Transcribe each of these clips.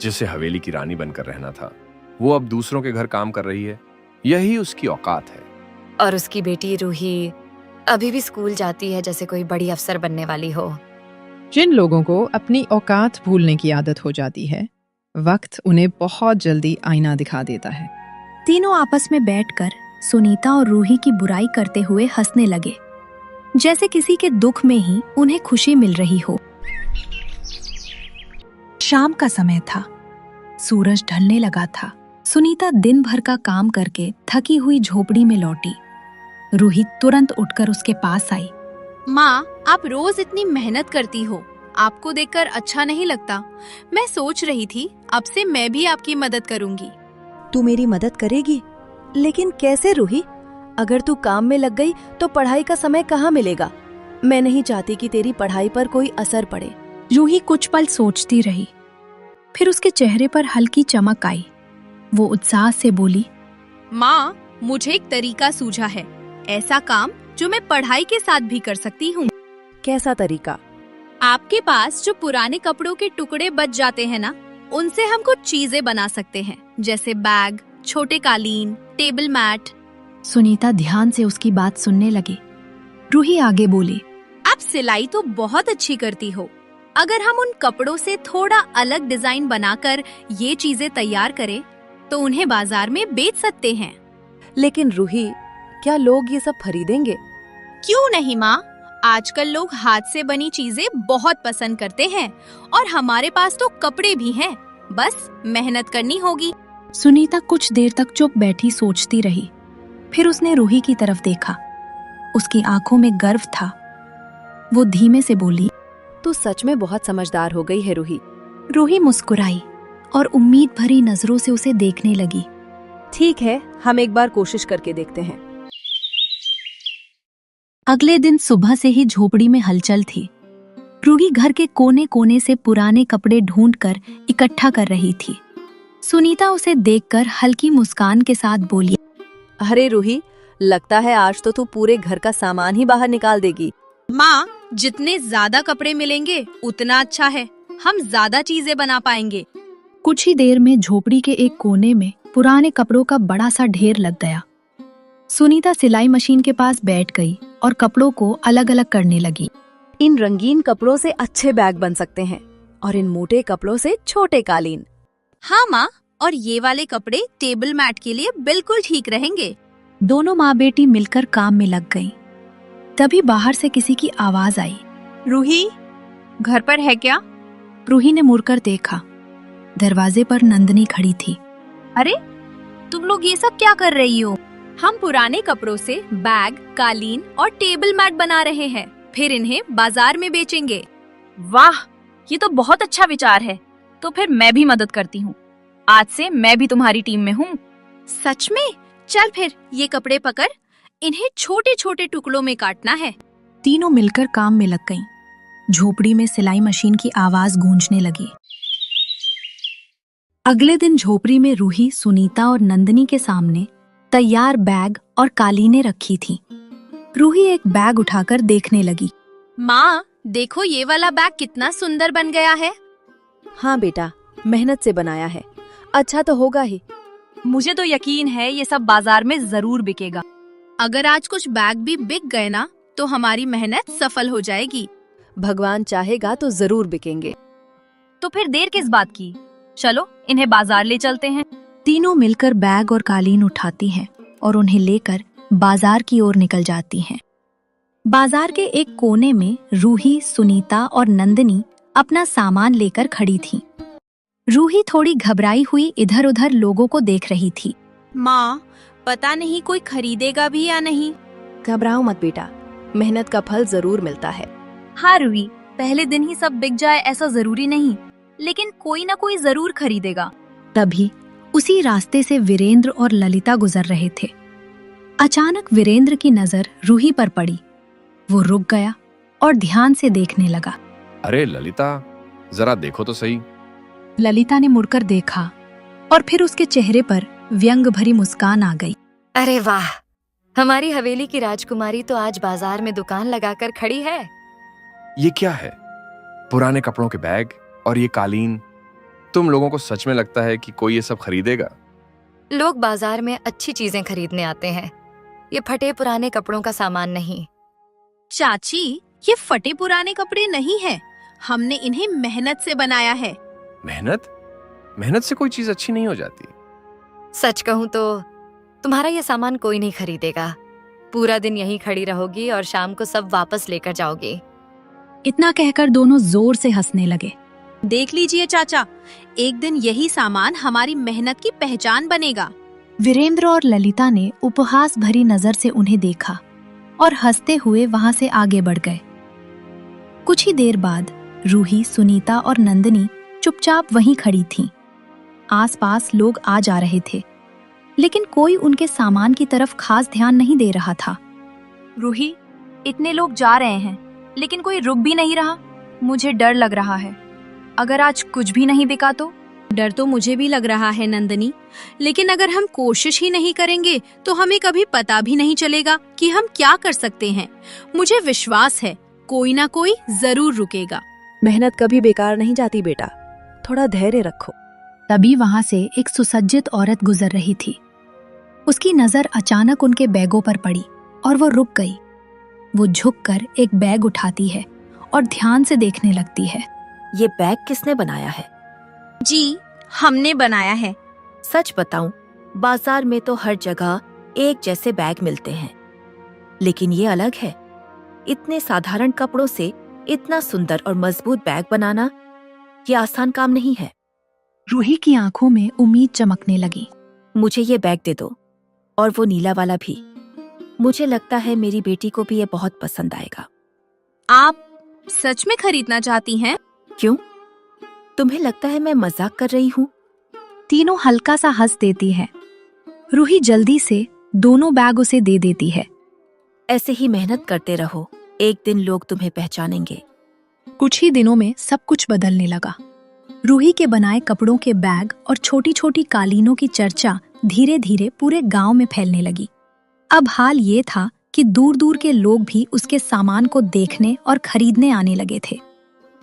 जिसे हवेली की रानी बनकर रहना था, वो अब दूसरों के घर काम कर रही है। यही उसकी औकात है। और उसकी बेटी रूही अभी भी स्कूल जाती है जैसे कोई बड़ी अफसर बनने वाली हो। जिन लोगों को अपनी औकात भूलने की आदत हो जाती है, वक्त उन्हें बहुत जल्दी आईना दिखा देता है। तीनों आपस में बैठकर सुनीता और रूही की बुराई करते हुए हंसने लगे, जैसे किसी के दुख में ही उन्हें खुशी मिल रही हो। शाम का समय था, सूरज ढलने लगा था। सुनीता दिन भर का काम करके थकी हुई झोपड़ी में लौटी। रूही तुरंत उठकर उसके पास आई। माँ, आप रोज इतनी मेहनत करती हो, आपको देखकर अच्छा नहीं लगता। मैं सोच रही थी अब से मैं भी आपकी मदद करूंगी। तू मेरी मदद करेगी? लेकिन कैसे रूही? अगर तू काम में लग गई तो पढ़ाई का समय कहाँ मिलेगा? मैं नहीं चाहती कि तेरी पढ़ाई पर कोई असर पड़े। रूही कुछ पल सोचती रही, फिर उसके चेहरे पर हल्की चमक आई। वो उत्साह से बोली, माँ, मुझे एक तरीका सूझा है, ऐसा काम जो मैं पढ़ाई के साथ भी कर सकती हूँ। कैसा तरीका? आपके पास जो पुराने कपड़ों के टुकड़े बच जाते हैं ना, उनसे हम कुछ चीजें बना सकते हैं, जैसे बैग, छोटे कालीन, टेबल मैट। सुनीता ध्यान से उसकी बात सुनने लगी। रूही आगे बोली, आप सिलाई तो बहुत अच्छी करती हो। अगर हम उन कपड़ों से थोड़ा अलग डिजाइन बनाकर ये चीजें तैयार करें, तो उन्हें बाजार में बेच सकते हैं। लेकिन रूही, क्या लोग ये सब खरीदेंगे? क्यों नहीं माँ, आजकल लोग हाथ से बनी चीजें बहुत पसंद करते हैं और हमारे पास तो कपड़े भी हैं, बस मेहनत करनी होगी। सुनीता कुछ देर तक चुप बैठी सोचती रही। फिर उसने रूही की तरफ देखा। उसकी आंखों में गर्व था। वो धीमे से बोली, तू सच में बहुत समझदार हो गई है रूही। रूही मुस्कुराई और उम्मीद भरी नजरों से उसे देखने लगी। ठीक है, हम एक बार कोशिश करके देखते हैं। अगले दिन सुबह से ही झोपड़ी में हलचल थी। रूही घर के कोने कोने से पुराने कपड़े ढूंढकर इकट्ठा कर रही थी। सुनीता उसे देखकर हल्की मुस्कान के साथ बोली, अरे रूही, लगता है आज तो तू पूरे घर का सामान ही बाहर निकाल देगी। माँ, जितने ज्यादा कपड़े मिलेंगे उतना अच्छा है, हम ज्यादा चीजें बना पाएंगे। कुछ ही देर में झोपड़ी के एक कोने में पुराने कपड़ों का बड़ा सा ढेर लग गया। सुनीता सिलाई मशीन के पास बैठ गई और कपड़ों को अलग अलग करने लगी। इन रंगीन कपड़ों से अच्छे बैग बन सकते हैं और इन मोटे कपड़ों से छोटे कालीन। हाँ माँ, और ये वाले कपड़े टेबल मैट के लिए बिल्कुल ठीक रहेंगे। दोनों माँ बेटी मिलकर काम में लग गईं। तभी बाहर से किसी की आवाज आई। रूही, घर पर है क्या? रूही ने मुड़कर देखा। दरवाजे पर नंदिनी खड़ी थी। अरे, तुम लोग ये सब क्या कर रही हो? हम पुराने कपड़ों से बैग, कालीन और टेबल मैट बना रहे हैं, फिर इन्हें बाजार में बेचेंगे। वाह, ये तो बहुत अच्छा विचार है। तो फिर मैं भी मदद करती हूँ। आज से मैं भी तुम्हारी टीम में हूँ। सच में? चल फिर ये कपड़े पकड़, इन्हें छोटे छोटे टुकड़ों में काटना है। तीनों मिलकर काम में लग गईं। झोपड़ी में सिलाई मशीन की आवाज गूंजने लगी। अगले दिन झोपड़ी में रूही, सुनीता और नंदिनी के सामने तैयार बैग और कालीनें रखी थीं। रूही एक बैग उठाकर देखने लगी। माँ, देखो ये वाला बैग कितना सुंदर बन गया है। हाँ बेटा, मेहनत से बनाया है, अच्छा तो होगा ही। मुझे तो यकीन है ये सब बाजार में जरूर बिकेगा। अगर आज कुछ बैग भी बिक गए ना, तो हमारी मेहनत सफल हो जाएगी। भगवान चाहेगा तो जरूर बिकेंगे। तो फिर देर किस बात की, चलो इन्हें बाजार ले चलते हैं। तीनों मिलकर बैग और कालीन उठाती हैं और उन्हें लेकर बाजार की ओर निकल जाती हैं। बाजार के एक कोने में रूही, सुनीता और नंदिनी अपना सामान लेकर खड़ी थीं। रूही थोड़ी घबराई हुई इधर उधर लोगों को देख रही थी। माँ, पता नहीं कोई खरीदेगा भी या नहीं। घबराओ मत बेटा, मेहनत का फल जरूर मिलता है। हाँ रूही, पहले दिन ही सब बिक जाए ऐसा जरूरी नहीं, लेकिन कोई ना कोई जरूर खरीदेगा। तभी उसी रास्ते से वीरेंद्र और ललिता गुजर रहे थे। अचानक वीरेंद्र की नजर रूही पर पड़ी। वो रुक गया और ध्यान से देखने लगा। अरे ललिता, जरा देखो तो सही। ललिता ने मुड़कर देखा और फिर उसके चेहरे पर व्यंग भरी मुस्कान आ गई। अरे वाह, हमारी हवेली की राजकुमारी तो आज बाजार में दुकान लगाकर खड़ी है। ये क्या है? पुराने कपड़ों के बैग और ये कालीन, तुम लोगों को सच में लगता है कि कोई ये सब खरीदेगा? लोग बाजार में अच्छी चीजें खरीदने आते हैं, ये फटे पुराने कपड़ों का सामान नहीं। चाची, ये फटे पुराने कपड़े नहीं है, हमने इन्हें मेहनत से बनाया है। मेहनत? मेहनत से कोई चीज अच्छी नहीं हो जाती। सच कहूँ तो तुम्हारा ये सामान कोई नहीं खरीदेगा। पूरा दिन यहीं खड़ी रहोगी और शाम को सब वापस लेकर जाओगी। इतना कहकर दोनों जोर से हंसने लगे। देख लीजिए चाचा, एक दिन यही सामान हमारी मेहनत की पहचान बनेगा। वीरेंद्र और ललिता ने उपहास भरी नजर से उन्हें देखा और हंसते हुए वहां से आगे बढ़ गए। कुछ ही देर बाद रूही, सुनीता और नंदिनी चुपचाप वहीं खड़ी थीं। आसपास लोग आ जा रहे थे, लेकिन कोई उनके सामान की तरफ खास ध्यान नहीं दे रहा था। रूही, इतने लोग जा रहे हैं लेकिन कोई रुक भी नहीं रहा। मुझे डर लग रहा है, अगर आज कुछ भी नहीं बिका तो। डर तो मुझे भी लग रहा है नंदिनी, लेकिन अगर हम कोशिश ही नहीं करेंगे तो हमें कभी पता भी नहीं चलेगा कि हम क्या कर सकते हैं। मुझे विश्वास है कोई ना कोई जरूर रुकेगा। मेहनत कभी बेकार नहीं जाती बेटा, थोड़ा धैर्य रखो। तभी वहां से एक सुसज्जित औरत गुजर रही थी। उसकी नजर अचानक उनके बैगों पर पड़ी और वो रुक गई। वो झुककर एक बैग उठाती है और ध्यान से देखने लगती है। ये बैग किसने बनाया है? जी, हमने बनाया है। सच बताऊं, बाजार में तो हर जगह एक जैसे बैग मिलते हैं, लेकिन ये अलग है। इतने साधारण कपड़ों से इतना सुंदर और मजबूत बैग बनाना ये आसान काम नहीं है। रूही की आंखों में उम्मीद चमकने लगी। मुझे ये बैग दे दो, और वो नीला वाला भी। मुझे लगता है मेरी बेटी को भी ये बहुत पसंद आएगा। आप सच में खरीदना चाहती हैं? क्यों? तुम्हें लगता है मैं मजाक कर रही हूँ? तीनों हल्का सा हंस देती है। रूही जल्दी से दोनों बैग उसे दे देती है। ऐसे ही मेहनत करते रहो, एक दिन लोग तुम्हें पहचानेंगे। कुछ ही दिनों में सब कुछ बदलने लगा। रूही के बनाए कपड़ों के बैग और छोटी छोटी कालीनों की चर्चा धीरे धीरे पूरे गांव में फैलने लगी। अब हाल ये था कि दूर दूर के लोग भी उसके सामान को देखने और खरीदने आने लगे थे।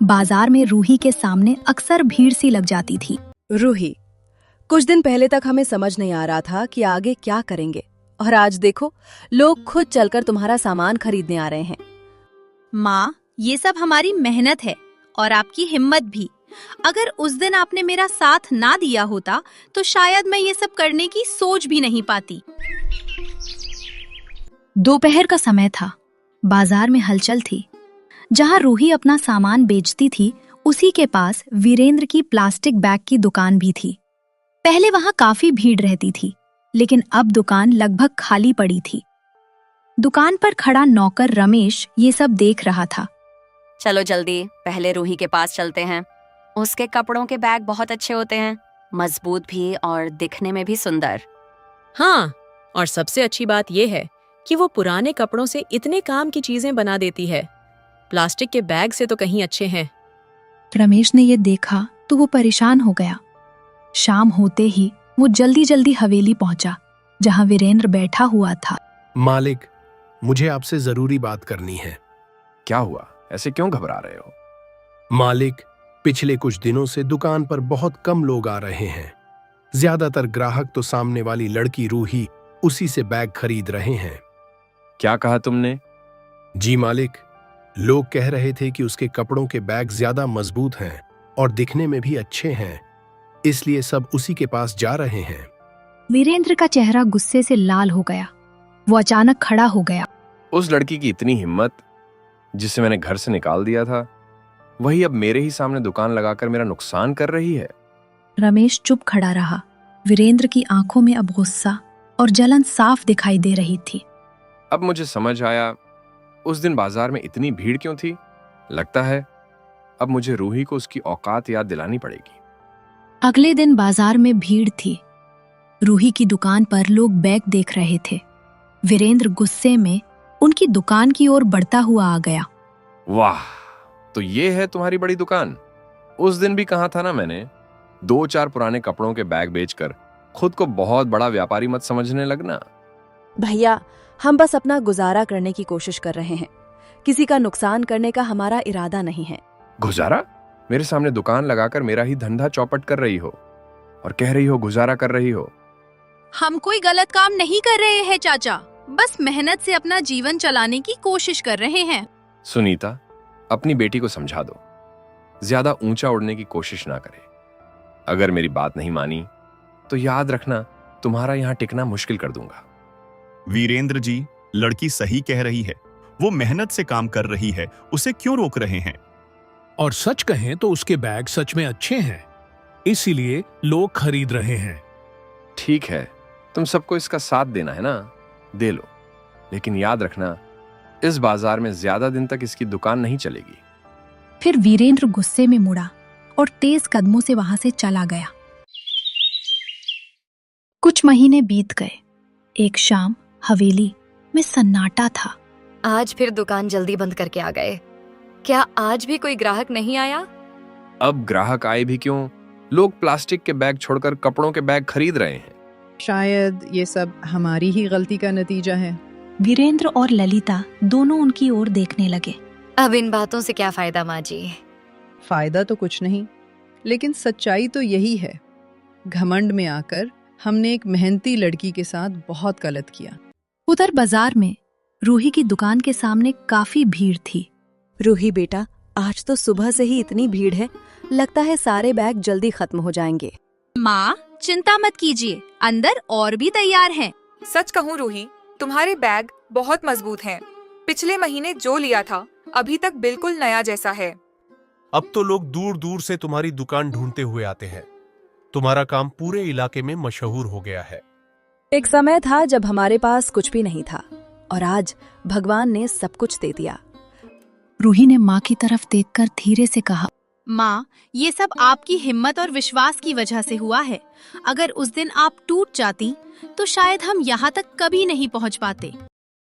बाजार में रूही के सामने अक्सर भीड़ सी लग जाती थी। रूही, कुछ दिन पहले तक हमें समझ नहीं आ रहा था कि आगे क्या करेंगे, और आज देखो लोग खुद चलकर तुम्हारा सामान खरीदने आ रहे हैं। माँ, ये सब हमारी मेहनत है और आपकी हिम्मत भी। अगर उस दिन आपने मेरा साथ ना दिया होता तो शायद मैं ये सब करने की सोच भी नहीं पाती। दोपहर का समय था। बाजार में हलचल थी। जहां रूही अपना सामान बेचती थी, उसी के पास वीरेंद्र की प्लास्टिक बैग की दुकान भी थी। पहले वहां काफी भीड़ रहती थी, लेकिन अब दुकान लगभग खाली पड़ी थी। दुकान पर खड़ा नौकर रमेश ये सब देख रहा था। चलो जल्दी पहले रूही के पास चलते हैं। उसके कपड़ों के बैग बहुत अच्छे होते हैं, मजबूत भी और दिखने में भी सुंदर। हाँ, और सबसे अच्छी बात यह है कि वो पुराने कपड़ों से इतने काम की चीजें बना देती है। प्लास्टिक के बैग से तो कहीं अच्छे हैं। रमेश ने ये देखा तो वो परेशान हो गया। शाम होते ही वो जल्दी जल्दी हवेली पहुंचा, जहां वीरेंद्र बैठा हुआ था। मालिक, मुझे आपसे जरूरी बात करनी है। क्या हुआ? ऐसे क्यों घबरा रहे हो? मालिक, पिछले कुछ दिनों से दुकान पर बहुत कम लोग आ रहे हैं। ज्यादातर ग्राहक तो सामने वाली लड़की रूही, उसी से बैग खरीद रहे हैं। क्या कहा तुमने? जी मालिक, लोग कह रहे थे कि उसके कपड़ों के बैग ज्यादा मजबूत हैं और दिखने में भी अच्छे हैं, इसलिए सब उसी के पास जा रहे हैं। वीरेंद्र का चेहरा गुस्से से लाल हो गया। वो अचानक खड़ा हो गया। उस लड़की की इतनी हिम्मत, जिसे मैंने घर से निकाल दिया था, वही अब मेरे ही सामने दुकान लगाकर मेरा नुकसान कर रही है। रमेश चुप खड़ा रहा। वीरेंद्र की आंखों में अब गुस्सा और जलन साफ दिखाई दे रही थी। अब मुझे समझ आया उस दिन बाजार में इतनी भीड़ क्यों थी। लगता है अब मुझे रूही को उसकी औकात याद दिलानी पड़ेगी। अगले दिन बाजार में भीड़ थी। रूही की दुकान पर लोग बैग देख रहे थे। वीरेंद्र गुस्से में उनकी दुकान की ओर बढ़ता हुआ आ गया। वाह, तो ये है तुम्हारी बड़ी दुकान। उस दिन भी कहा था ना मैंने, 2-4 पुराने कपड़ों के बैग बेचकर खुद को बहुत बड़ा व्यापारी मत समझने लगना। भैया, हम बस अपना गुजारा करने की कोशिश कर रहे हैं, किसी का नुकसान करने का हमारा इरादा नहीं है। गुजारा? मेरे सामने दुकान लगाकर मेरा ही धंधा चौपट कर रही हो और कह रही हो गुजारा कर रही हो। हम कोई गलत काम नहीं कर रहे हैं चाचा, बस मेहनत से अपना जीवन चलाने की कोशिश कर रहे हैं। सुनीता, अपनी बेटी को समझा दो, ज्यादा ऊंचा उड़ने की कोशिश ना करे। अगर मेरी बात नहीं मानी तो याद रखना, तुम्हारा यहां टिकना मुश्किल कर दूंगा। वीरेंद्र जी, लड़की सही कह रही है, वो मेहनत से काम कर रही है, उसे क्यों रोक रहे हैं? और सच कहें तो उसके बैग सच में अच्छे हैं, इसीलिए लोग खरीद रहे हैं। ठीक है, तुम सबको इसका साथ देना है ना, दे लो, लेकिन याद रखना इस बाजार में ज्यादा दिन तक इसकी दुकान नहीं चलेगी। फिर वीरेंद्र गुस्से में मुड़ा और तेज कदमों से वहां से चला गया। कुछ महीने बीत गए। एक शाम हवेली में सन्नाटा था। आज फिर दुकान जल्दी बंद करके आ गए। क्या आज भी कोई ग्राहक नहीं आया? अब ग्राहक आए भी क्यों, लोग प्लास्टिक के बैग छोड़कर कपड़ों के बैग खरीद रहे हैं। शायद ये सब हमारी ही गलती का नतीजा है। वीरेंद्र और ललिता दोनों उनकी ओर देखने लगे। अब इन बातों से क्या फायदा माँ जी? फायदा तो कुछ नहीं, लेकिन सच्चाई तो यही है। घमंड में आकर हमने एक मेहनती लड़की के साथ बहुत गलत किया। उधर बाजार में रूही की दुकान के सामने काफी भीड़ थी। रूही बेटा, आज तो सुबह से ही इतनी भीड़ है, लगता है सारे बैग जल्दी खत्म हो जाएंगे। माँ, चिंता मत कीजिए, अंदर और भी तैयार हैं। सच कहूँ रूही, तुम्हारे बैग बहुत मजबूत हैं। पिछले महीने जो लिया था अभी तक बिल्कुल नया जैसा है। अब तो लोग दूर दूर से तुम्हारी दुकान ढूंढते हुए आते हैं। तुम्हारा काम पूरे इलाके में मशहूर हो गया है। एक समय था जब हमारे पास कुछ भी नहीं था, और आज भगवान ने सब कुछ दे दिया। रूही ने माँ की तरफ देखकर धीरे से कहा, माँ, ये सब आपकी हिम्मत और विश्वास की वजह से हुआ है। अगर उस दिन आप टूट जाती तो शायद हम यहाँ तक कभी नहीं पहुँच पाते।